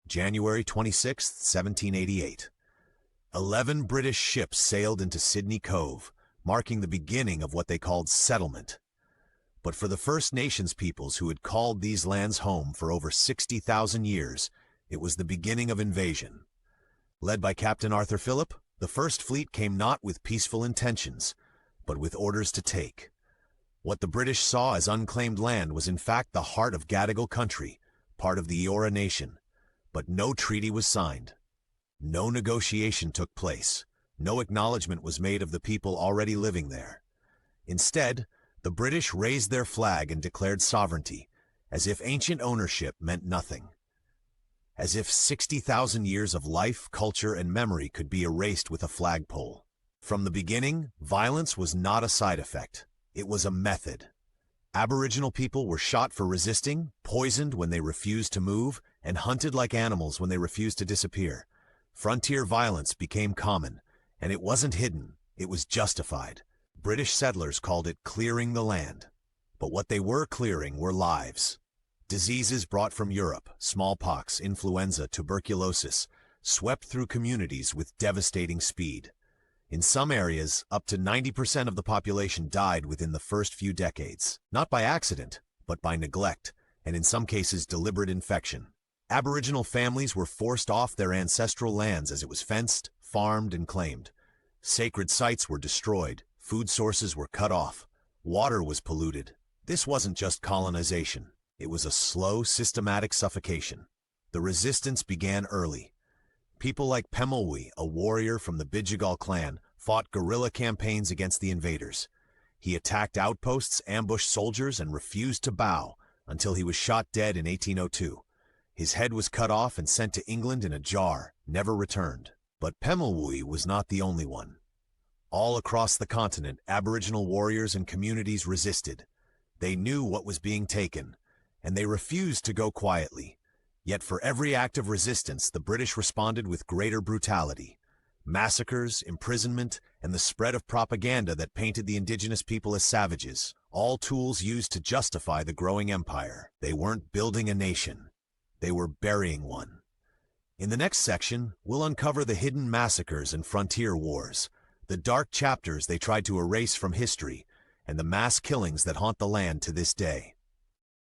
January 26, 1788. 11 British ships sailed into Sydney Cove, marking the beginning of what they called settlement. But for the First Nations peoples who had called these lands home for over 60,000 years, it was the beginning of invasion. Led by Captain Arthur Phillip, the First Fleet came not with peaceful intentions, but with orders to take. What the British saw as unclaimed land was in fact the heart of Gadigal country, part of the Eora Nation. But no treaty was signed. No negotiation took place. No acknowledgement was made of the people already living there. Instead, the British raised their flag and declared sovereignty, as if ancient ownership meant nothing. As if 60,000 years of life, culture, and memory could be erased with a flagpole. From the beginning, violence was not a side effect. It was a method. Aboriginal people were shot for resisting, poisoned when they refused to move, and hunted like animals when they refused to disappear. Frontier violence became common, and it wasn't hidden, it was justified. British settlers called it clearing the land. But what they were clearing were lives. Diseases brought from Europe, smallpox, influenza, tuberculosis, swept through communities with devastating speed. In some areas, up to 90% of the population died within the first few decades, not by accident, but by neglect, and in some cases deliberate infection. Aboriginal families were forced off their ancestral lands as it was fenced, farmed, and claimed. Sacred sites were destroyed, food sources were cut off, water was polluted. This wasn't just colonization. It was a slow, systematic suffocation. The resistance began early. People like Pemmel Wui, a warrior from the Bidjigal clan, fought guerrilla campaigns against the invaders. He attacked outposts, ambushed soldiers, and refused to bow until he was shot dead in 1802. His head was cut off and sent to England in a jar, never returned. But Pemulwuy was not the only one. All across the continent, Aboriginal warriors and communities resisted. They knew what was being taken, and they refused to go quietly. Yet for every act of resistance, the British responded with greater brutality. Massacres, imprisonment, and the spread of propaganda that painted the Indigenous people as savages, all tools used to justify the growing empire. They weren't building a nation. They were burying one. In the next section, we'll uncover the hidden massacres and frontier wars, the dark chapters they tried to erase from history, and the mass killings that haunt the land to this day.